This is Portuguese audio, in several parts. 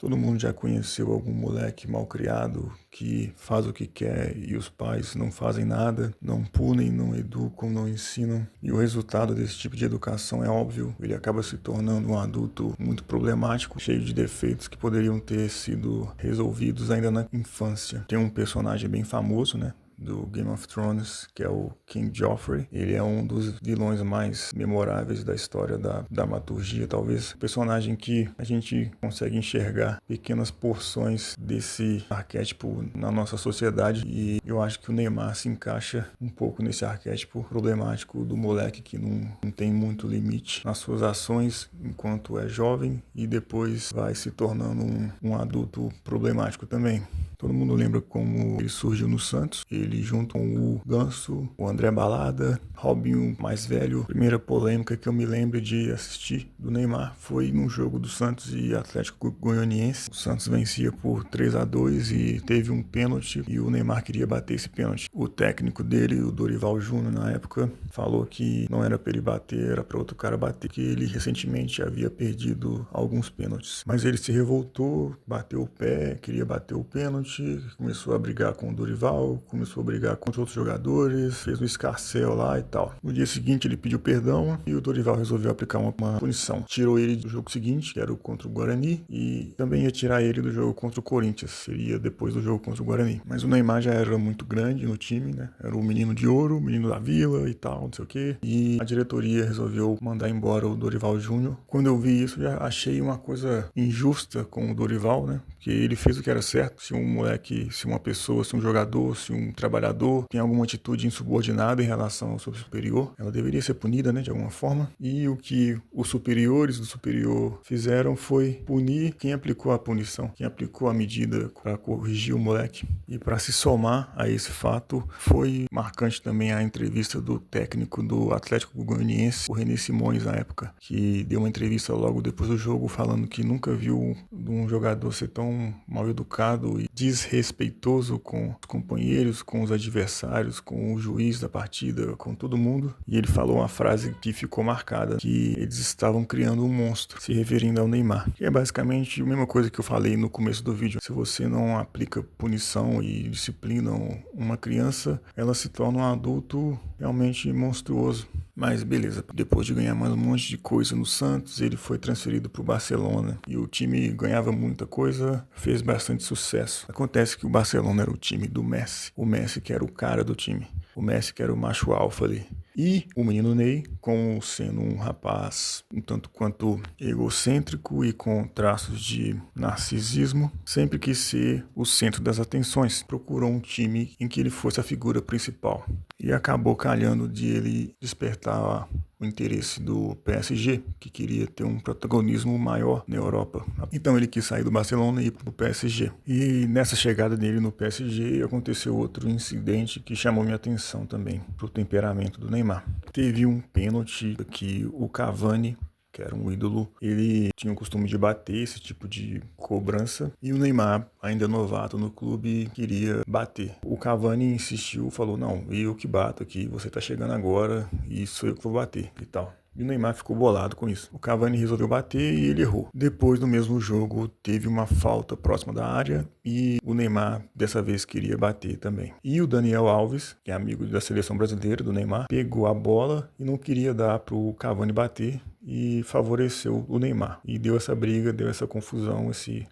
Todo mundo já conheceu algum moleque mal criado que faz o que quer e os pais não fazem nada, não punem, não educam, não ensinam. E o resultado desse tipo de educação é óbvio, ele acaba se tornando um adulto muito problemático, cheio de defeitos que poderiam ter sido resolvidos ainda na infância. Tem um personagem bem famoso, né, do Game of Thrones, que é o King Joffrey. Ele é um dos vilões mais memoráveis da história da dramaturgia, talvez. Personagem que a gente consegue enxergar pequenas porções desse arquétipo na nossa sociedade, e eu acho que o Neymar se encaixa um pouco nesse arquétipo problemático do moleque que não tem muito limite nas suas ações enquanto é jovem e depois vai se tornando um adulto problemático também. Todo mundo lembra como ele surgiu no Santos. Ele junto com o Ganso, o André Balada, Robinho mais velho. A primeira polêmica que eu me lembro de assistir do Neymar foi num jogo do Santos e Atlético Goianiense. O Santos vencia por 3-2 e teve um pênalti e o Neymar queria bater esse pênalti. O técnico dele, o Dorival Júnior, na época, falou que não era para ele bater, era para outro cara bater, que ele recentemente havia perdido alguns pênaltis. Mas ele se revoltou, bateu o pé, queria bater o pênalti, começou a brigar com o Dorival, começou a brigar contra outros jogadores, fez um escarcéu lá e tal. No dia seguinte ele pediu perdão e o Dorival resolveu aplicar uma punição. Tirou ele do jogo seguinte, que era o contra o Guarani, e também ia tirar ele do jogo contra o Corinthians, seria depois do jogo contra o Guarani. Mas o Neymar já era muito grande no time, né? Era o menino de ouro, o menino da vila e tal, não sei o quê. E a diretoria resolveu mandar embora o Dorival Júnior. Quando eu vi isso, já achei uma coisa injusta com o Dorival, né? Porque ele fez o que era certo. Se um moleque, se uma pessoa, se um jogador, se um trabalhador tem alguma atitude insubordinada em relação ao seu superior, ela deveria ser punida, né, de alguma forma. E o que os superiores do superior fizeram foi punir quem aplicou a punição, quem aplicou a medida para corrigir o moleque. E para se somar a esse fato, foi marcante também a entrevista do técnico do Atlético Goianiense, o René Simões, na época, que deu uma entrevista logo depois do jogo falando que nunca viu um jogador ser tão mal educado e desrespeitoso com os companheiros, com os adversários, com o juiz da partida, com todo mundo. E ele falou uma frase que ficou marcada, que eles estavam criando um monstro, se referindo ao Neymar. Que é basicamente a mesma coisa que eu falei no começo do vídeo. Se você não aplica punição e disciplina uma criança, ela se torna um adulto realmente monstruoso. Mas beleza, depois de ganhar mais um monte de coisa no Santos, ele foi transferido para o Barcelona. E o time ganhava muita coisa, fez bastante sucesso. Acontece que o Barcelona era o time do Messi. O Messi que era o cara do time. O Messi que era o macho alfa ali. E o menino Ney, como sendo um rapaz um tanto quanto egocêntrico e com traços de narcisismo, sempre quis ser o centro das atenções. Procurou um time em que ele fosse a figura principal. E acabou calhando de ele despertar o interesse do PSG, que queria ter um protagonismo maior na Europa. Então ele quis sair do Barcelona e ir para o PSG. E nessa chegada dele no PSG aconteceu outro incidente que chamou minha atenção também, pro temperamento do Neymar. Teve um pênalti que o Cavani, que era um ídolo, ele tinha o costume de bater esse tipo de cobrança, e o Neymar, ainda novato no clube, queria bater. O Cavani insistiu, falou, não, eu que bato aqui, você tá chegando agora e sou eu que vou bater e tal. E o Neymar ficou bolado com isso. O Cavani resolveu bater e ele errou. Depois, no mesmo jogo, teve uma falta próxima da área e o Neymar, dessa vez, queria bater também. E o Daniel Alves, que é amigo da seleção brasileira do Neymar, pegou a bola e não queria dar pro Cavani bater e favoreceu o Neymar. E deu essa briga, deu essa confusão,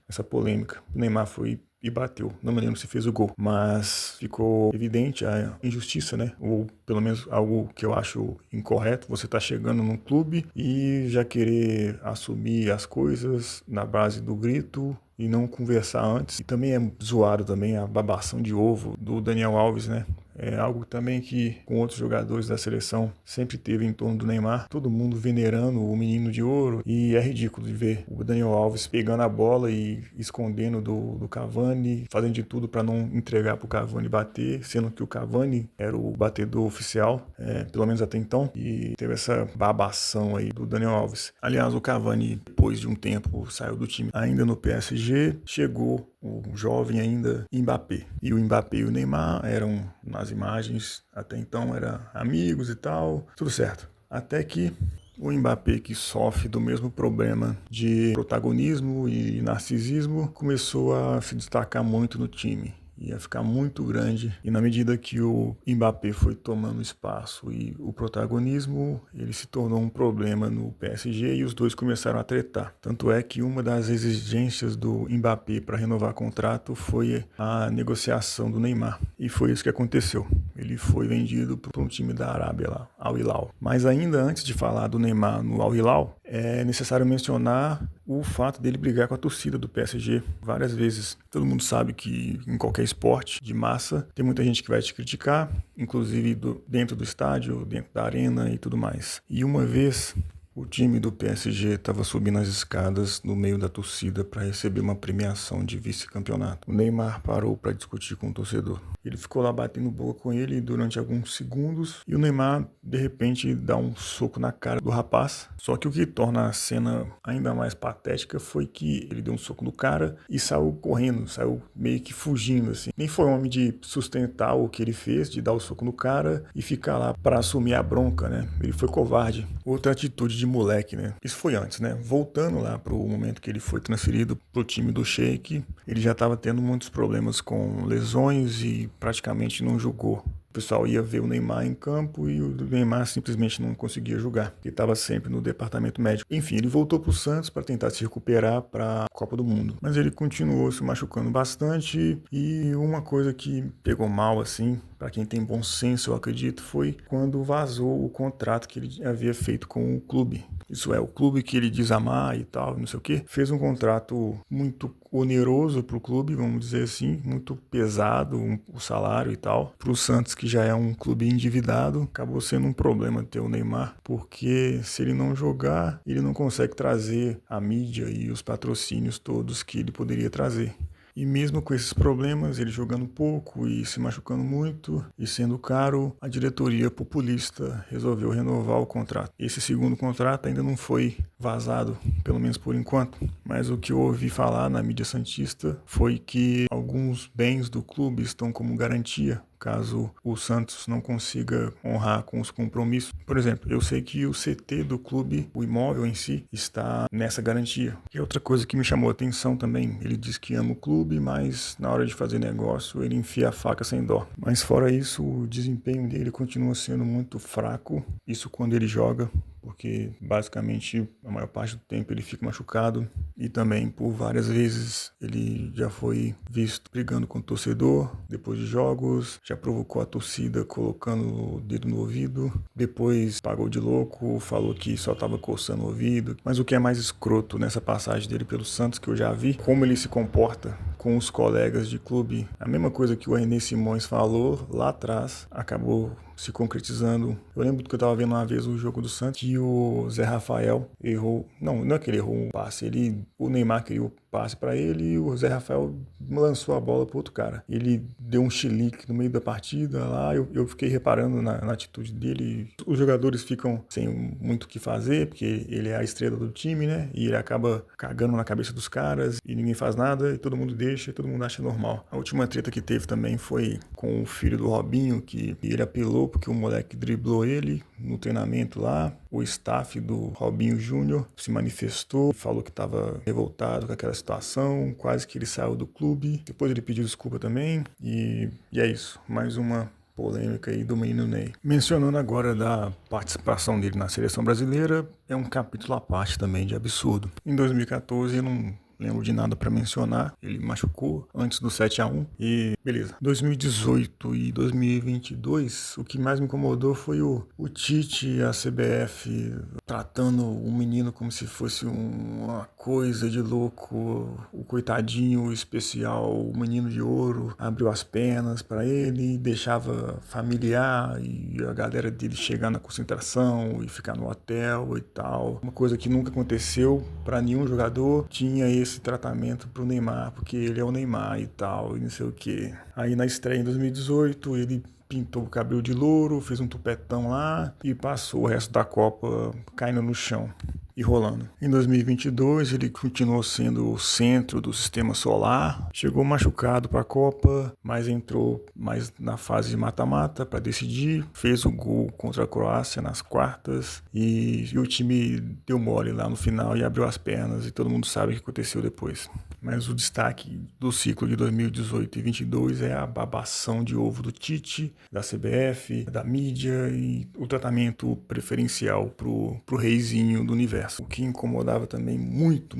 essa polêmica. O Neymar foi e bateu. Não me lembro se fez o gol, mas ficou evidente a injustiça, né? Ou pelo menos algo que eu acho incorreto. Você tá chegando num clube e já querer assumir as coisas na base do grito e não conversar antes. E também é zoado também a babação de ovo do Daniel Alves, né? É algo também que com outros jogadores da seleção sempre teve em torno do Neymar. Todo mundo venerando o menino de ouro. E é ridículo de ver o Daniel Alves pegando a bola e escondendo do Cavani, fazendo de tudo para não entregar para o Cavani bater, sendo que o Cavani era o batedor oficial, pelo menos até então. E teve essa babação aí do Daniel Alves. Aliás, o Cavani, depois de um tempo, saiu do time ainda no PSG, chegou o jovem ainda Mbappé. E o Mbappé e o Neymar eram, nas imagens, até então eram amigos e tal, tudo certo. Até que O Mbappé, que sofre do mesmo problema de protagonismo e narcisismo, começou a se destacar muito no time. Ia ficar muito grande, e na medida que o Mbappé foi tomando espaço e o protagonismo, ele se tornou um problema no PSG e os dois começaram a tretar. Tanto é que uma das exigências do Mbappé para renovar contrato foi a negociação do Neymar, e foi isso que aconteceu. Ele foi vendido para um time da Arábia lá, Al Hilal. Mas ainda antes de falar do Neymar no Al Hilal, é necessário mencionar o fato dele brigar com a torcida do PSG várias vezes. Todo mundo sabe que em qualquer esporte de massa tem muita gente que vai te criticar, inclusive dentro do estádio, dentro da arena e tudo mais. E uma vez o time do PSG estava subindo as escadas no meio da torcida para receber uma premiação de vice-campeonato. O Neymar parou para discutir com o torcedor. Ele ficou lá batendo boca com ele durante alguns segundos e o Neymar, de repente, dá um soco na cara do rapaz. Só que o que torna a cena ainda mais patética foi que ele deu um soco no cara e saiu correndo, saiu meio que fugindo, assim. Nem foi homem de sustentar o que ele fez, de dar o soco no cara e ficar lá para assumir a bronca, né? Ele foi covarde. Outra atitude de moleque, né? Isso foi antes, né? Voltando lá pro momento que ele foi transferido pro time do Sheik, ele já estava tendo muitos problemas com lesões e praticamente não jogou. O pessoal ia ver o Neymar em campo e o Neymar simplesmente não conseguia jogar. Ele estava sempre no departamento médico. Enfim, ele voltou para o Santos para tentar se recuperar para a Copa do Mundo. Mas ele continuou se machucando bastante e uma coisa que pegou mal, assim, para quem tem bom senso, eu acredito, foi quando vazou o contrato que ele havia feito com o clube. Isso é, o clube que ele diz amar e tal, não sei o quê, fez um contrato muito oneroso para o clube, vamos dizer assim, muito pesado, o salário e tal. Para o Santos, que já é um clube endividado, acabou sendo um problema ter o Neymar, porque se ele não jogar, ele não consegue trazer a mídia e os patrocínios todos que ele poderia trazer. E mesmo com esses problemas, ele jogando pouco e se machucando muito e sendo caro, a diretoria populista resolveu renovar o contrato. Esse segundo contrato ainda não foi vazado, pelo menos por enquanto, mas o que eu ouvi falar na mídia santista foi que alguns bens do clube estão como garantia caso o Santos não consiga honrar com os compromissos. Por exemplo, eu sei que o CT do clube, o imóvel em si, está nessa garantia. E outra coisa que me chamou a atenção também, ele diz que ama o clube, mas na hora de fazer negócio ele enfia a faca sem dó. Mas fora isso, o desempenho dele continua sendo muito fraco, isso quando ele joga, porque basicamente a maior parte do tempo ele fica machucado e também por várias vezes ele já foi visto brigando com o torcedor depois de jogos, já provocou a torcida colocando o dedo no ouvido, depois pagou de louco, falou que só estava coçando o ouvido. Mas o que é mais escroto nessa passagem dele pelo Santos que eu já vi, como ele se comporta com os colegas de clube, a mesma coisa que o René Simões falou lá atrás, acabou se concretizando. Eu lembro que eu estava vendo uma vez o jogo do Santos e o Zé Rafael errou, não é que ele errou um passe, o Neymar queria o passe para ele e o Zé Rafael lançou a bola para outro cara. Ele deu um chilique no meio da partida lá, eu fiquei reparando na atitude dele. Os jogadores ficam sem muito o que fazer, porque ele é a estrela do time, né? E ele acaba cagando na cabeça dos caras e ninguém faz nada e todo mundo deixa e todo mundo acha normal. A última treta que teve também foi com o filho do Robinho, que ele apelou porque o moleque driblou ele no treinamento lá. O staff do Robinho Júnior se manifestou, falou que estava revoltado com aquela situação, quase que ele saiu do clube. Depois ele pediu desculpa também e é isso, mais uma polêmica aí do menino Ney. Mencionando agora da participação dele na seleção brasileira, é um capítulo à parte também de absurdo. Em 2014 eu não lembro de nada para mencionar, ele machucou antes do 7-1 e beleza. 2018 e 2022, o que mais me incomodou foi o Tite e a CBF tratando o menino como se fosse uma coisa de louco, o coitadinho o especial, o menino de ouro, abriu as pernas para ele, deixava familiar e a galera dele chegar na concentração e ficar no hotel e tal. Uma coisa que nunca aconteceu para nenhum jogador, tinha esse tratamento pro Neymar, porque ele é o Neymar e tal, e não sei o que. Aí na estreia em 2018, ele pintou o cabelo de louro, fez um tupetão lá e passou o resto da Copa caindo no chão. e rolando. Em 2022 ele continuou sendo o centro do sistema solar, chegou machucado para a Copa, mas entrou mais na fase de mata-mata para decidir, fez o gol contra a Croácia nas quartas e o time deu mole lá no final e abriu as pernas e todo mundo sabe o que aconteceu depois. Mas o destaque do ciclo de 2018 e 2022 é a babação de ovo do Tite, da CBF, da mídia e o tratamento preferencial pro reizinho do universo. O que incomodava também muito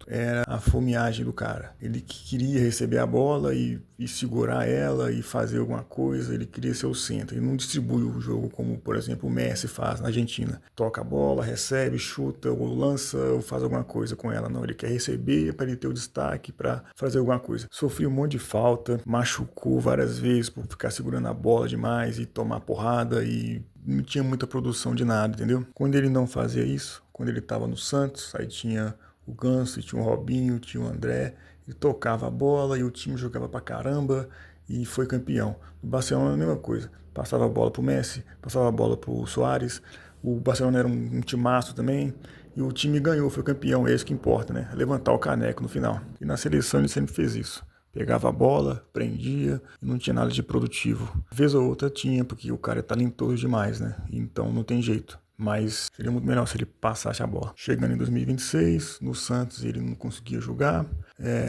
era a fomeagem do cara. Ele queria receber a bola e segurar ela e fazer alguma coisa, ele queria ser o centro. Ele não distribui o jogo como, por exemplo, o Messi faz na Argentina. Toca a bola, recebe, chuta, ou lança, ou faz alguma coisa com ela. Não, ele quer receber para ele ter o destaque, para fazer alguma coisa. Sofreu um monte de falta, machucou várias vezes por ficar segurando a bola demais e tomar porrada e não tinha muita produção de nada, entendeu? Quando ele não fazia isso, quando ele estava no Santos, aí tinha o Ganso, tinha o Robinho, tinha o André, ele tocava a bola e o time jogava pra caramba e foi campeão. No Barcelona a mesma coisa, passava a bola pro Messi, passava a bola pro Suárez, o Barcelona era um timaço também e o time ganhou, foi campeão, é isso que importa, né? Levantar o caneco no final. E na seleção ele sempre fez isso. Pegava a bola, prendia e não tinha nada de produtivo. Vez ou outra tinha, porque o cara é talentoso demais, né? Então não tem jeito. Mas seria muito melhor se ele passasse a bola. Chegando em 2026, no Santos ele não conseguia jogar,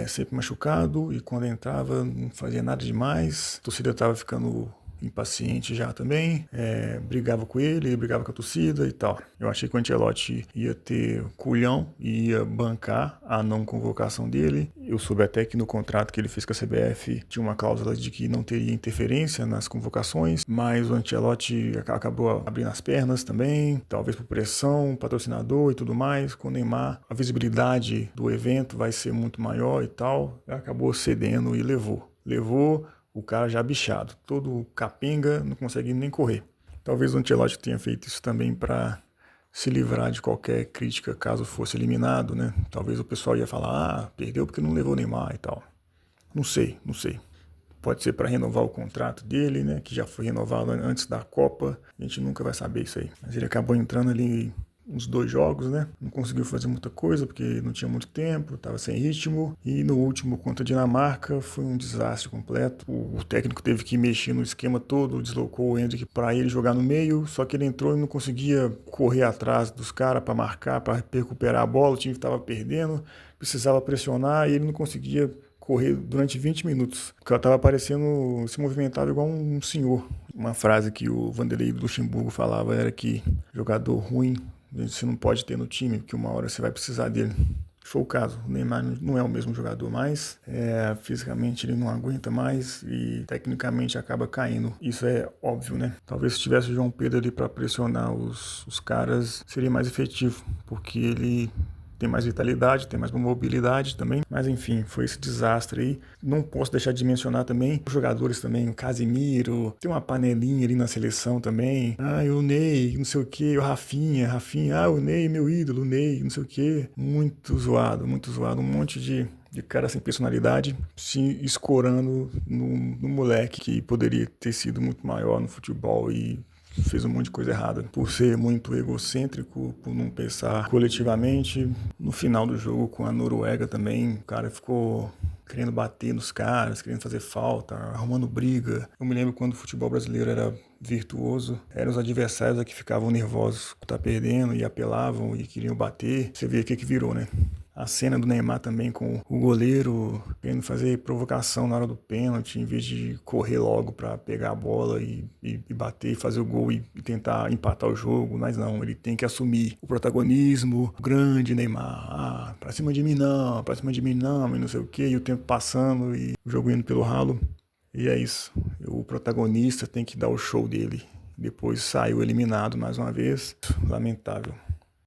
sempre machucado, e quando entrava não fazia nada demais. A torcida estava ficando impaciente já também, brigava com ele, brigava com a torcida e tal. Eu achei que o Ancelotti ia ter culhão e ia bancar a não convocação dele. Eu soube até que no contrato que ele fez com a CBF tinha uma cláusula de que não teria interferência nas convocações, mas o Ancelotti acabou abrindo as pernas também, talvez por pressão, patrocinador e tudo mais. Com o Neymar, a visibilidade do evento vai ser muito maior e tal. Acabou cedendo e levou o cara já bichado, todo capenga, não consegue nem correr. Talvez o Ancelotti tenha feito isso também para se livrar de qualquer crítica caso fosse eliminado, né? Talvez o pessoal ia falar, perdeu porque não levou o Neymar e tal. Não sei. Pode ser para renovar o contrato dele, né? Que já foi renovado antes da Copa. A gente nunca vai saber isso aí. Mas ele acabou entrando ali uns 2 jogos, né? Não conseguiu fazer muita coisa porque não tinha muito tempo, estava sem ritmo. E no último contra a Dinamarca foi um desastre completo. O técnico teve que mexer no esquema todo, deslocou o Endrick para ele jogar no meio, só que ele entrou e não conseguia correr atrás dos caras para marcar, para recuperar a bola. O time estava perdendo, precisava pressionar e ele não conseguia correr durante 20 minutos. Porque ela estava parecendo, se movimentava igual um senhor. Uma frase que o Vanderlei do Luxemburgo falava era que jogador ruim você não pode ter no time, porque uma hora você vai precisar dele. Foi o caso. O Neymar não é o mesmo jogador mais, fisicamente ele não aguenta mais e tecnicamente acaba caindo. Isso é óbvio, né? Talvez se tivesse o João Pedro ali para pressionar os caras, seria mais efetivo, porque ele tem mais vitalidade, tem mais mobilidade também. Mas enfim, foi esse desastre aí. Não posso deixar de mencionar também os jogadores também, o Casemiro, tem uma panelinha ali na seleção também. O Ney, não sei o que, o Rafinha, o Ney, meu ídolo, o Ney, não sei o que. Muito zoado, um monte de cara sem personalidade se escorando no moleque que poderia ter sido muito maior no futebol e fez um monte de coisa errada. Por ser muito egocêntrico, por não pensar coletivamente. No final do jogo com a Noruega também, o cara ficou querendo bater nos caras, querendo fazer falta, arrumando briga. Eu me lembro quando o futebol brasileiro era virtuoso, eram os adversários que ficavam nervosos por estar perdendo e apelavam e queriam bater. Você vê o que virou, né? A cena do Neymar também com o goleiro querendo fazer provocação na hora do pênalti, em vez de correr logo para pegar a bola e bater, fazer o gol e tentar empatar o jogo. Mas não, ele tem que assumir o protagonismo. O grande Neymar, pra cima de mim não, e não sei o que, e o tempo passando e o jogo indo pelo ralo. E é isso, o protagonista tem que dar o show dele. Depois saiu eliminado mais uma vez, lamentável.